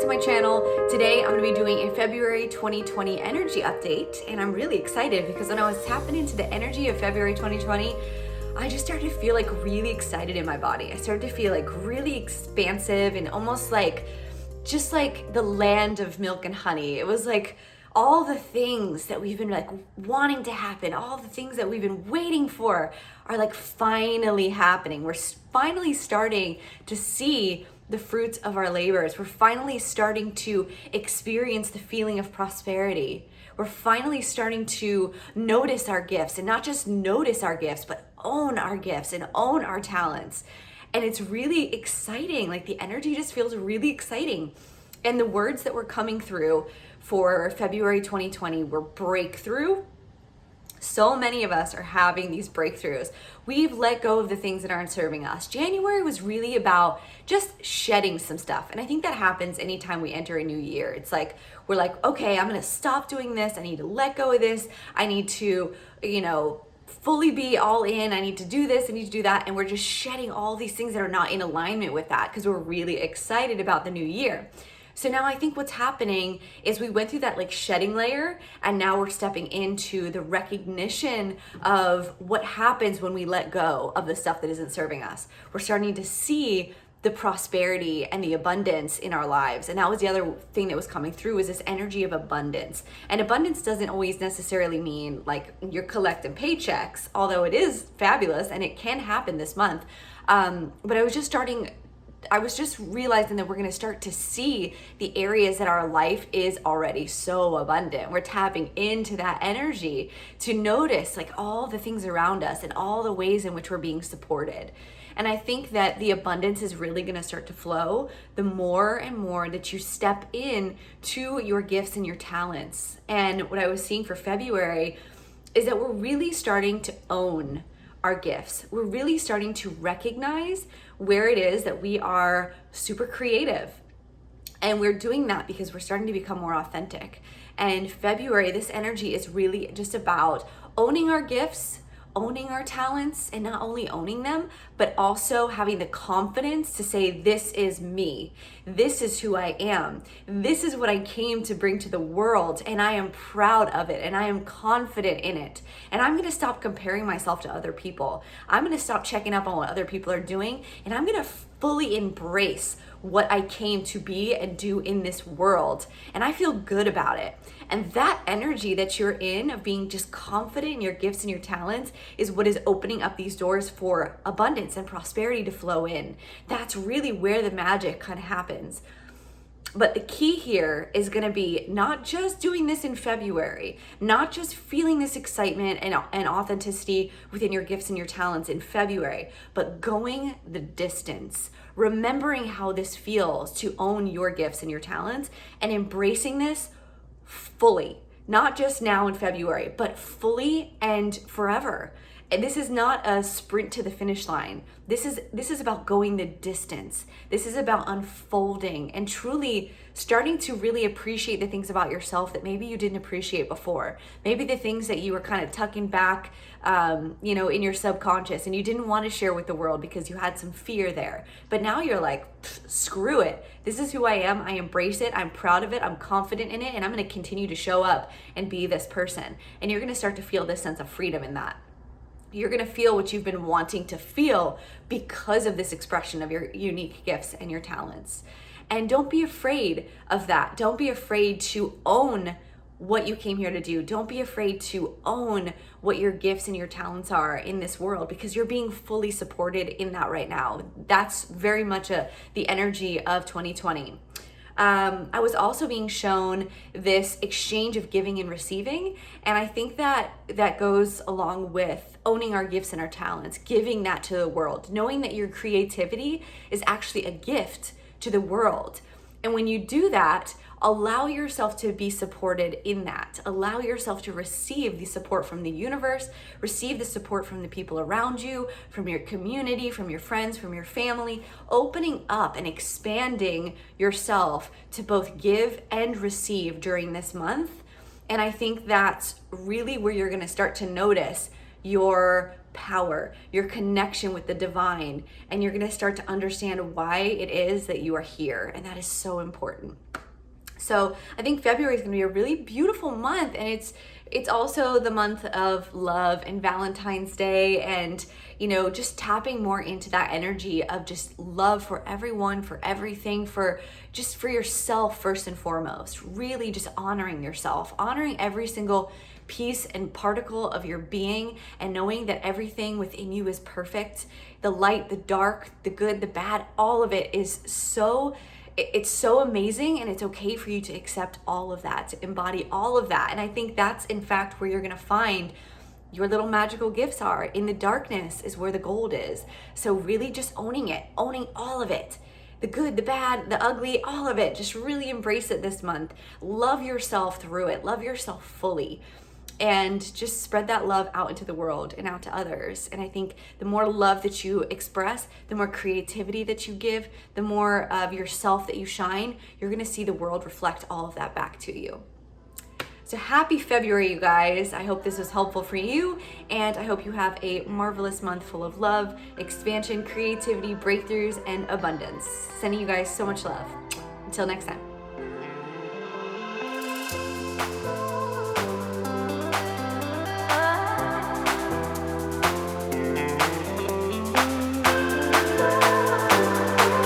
to my channel. Today I'm going to be doing a February 2020 energy update, and I'm really excited because when I was tapping into the energy of February 2020, I just started to feel like really excited in my body. I started to feel like really expansive and almost like just like the land of milk and honey. It was like all the things that we've been like wanting to happen, all the things that we've been waiting for are like finally happening. We're finally starting to see the fruits of our labors. We're finally starting to experience the feeling of prosperity. We're finally starting to notice our gifts, and not just notice our gifts, but own our gifts and own our talents. And it's really exciting. Like the energy just feels really exciting. And the words that were coming through for February 2020 were breakthrough. So many of us are having these breakthroughs. We've let go of the things that aren't serving us. January was really about just shedding some stuff. And I think that happens anytime we enter a new year. It's like, we're like, okay, I'm going to stop doing this. I need to let go of this. I need to, fully be all in. I need to do this. I need to do that. And we're just shedding all these things that are not in alignment with that because we're really excited about the new year. So now I think what's happening is we went through that like shedding layer, and now we're stepping into the recognition of what happens when we let go of the stuff that isn't serving us. We're starting to see the prosperity and the abundance in our lives. And that was the other thing that was coming through, is this energy of abundance. And abundance doesn't always necessarily mean like you're collecting paychecks, although it is fabulous and it can happen this month. But I was just realizing that we're going to start to see the areas that our life is already so abundant. We're tapping into that energy to notice like all the things around us and all the ways in which we're being supported. And I think that the abundance is really going to start to flow the more and more that you step in to your gifts and your talents. And what I was seeing for February is that we're really starting to own our gifts. We're really starting to recognize where it is that we are super creative. And we're doing that because we're starting to become more authentic. And February, this energy is really just about owning our gifts, owning our talents, and not only owning them, but also having the confidence to say, this is me. This is who I am. This is what I came to bring to the world, and I am proud of it, and I am confident in it. And I'm gonna stop comparing myself to other people. I'm gonna stop checking up on what other people are doing, and I'm gonna fully embrace what I came to be and do in this world. And I feel good about it. And that energy that you're in of being just confident in your gifts and your talents is what is opening up these doors for abundance and prosperity to flow in. That's really where the magic kind of happens. But the key here is going to be not just doing this in February, not just feeling this excitement and authenticity within your gifts and your talents in February, but going the distance, remembering how this feels to own your gifts and your talents and embracing this fully, not just now in February, but fully and forever. And this is not a sprint to the finish line. This is about going the distance. This is about unfolding and truly starting to really appreciate the things about yourself that maybe you didn't appreciate before. Maybe the things that you were kind of tucking back, in your subconscious, and you didn't want to share with the world because you had some fear there. But now you're like, screw it. This is who I am. I embrace it. I'm proud of it. I'm confident in it. And I'm going to continue to show up and be this person. And you're going to start to feel this sense of freedom in that. You're going to feel what you've been wanting to feel because of this expression of your unique gifts and your talents. And don't be afraid of that. Don't be afraid to own what you came here to do. Don't be afraid to own what your gifts and your talents are in this world, because you're being fully supported in that right now. That's very much the energy of 2020. I was also being shown this exchange of giving and receiving. And I think that goes along with owning our gifts and our talents, giving that to the world, knowing that your creativity is actually a gift to the world. And when you do that, allow yourself to be supported in that. Allow yourself to receive the support from the universe, receive the support from the people around you, from your community, from your friends, from your family, opening up and expanding yourself to both give and receive during this month. And I think that's really where you're going to start to notice your power, your connection with the divine, and you're gonna start to understand why it is that you are here. And that is so important. So I think February is going to be a really beautiful month, and it's also the month of love and Valentine's Day, and just tapping more into that energy of just love for everyone, for everything, for yourself first and foremost. Really just honoring yourself, honoring every single piece and particle of your being, and knowing that everything within you is perfect. The light, the dark, the good, the bad, all of it is it's so amazing, and it's okay for you to accept all of that, to embody all of that. And I think that's in fact where you're gonna find your little magical gifts are. In the darkness is where the gold is. So really just owning it, owning all of it. The good, the bad, the ugly, all of it. Just really embrace it this month. Love yourself through it. Love yourself fully. And just spread that love out into the world and out to others. And I think the more love that you express, the more creativity that you give, the more of yourself that you shine, you're gonna see the world reflect all of that back to you. So happy February, you guys. I hope this was helpful for you, and I hope you have a marvelous month full of love, expansion, creativity, breakthroughs, and abundance. Sending you guys so much love. Until next time.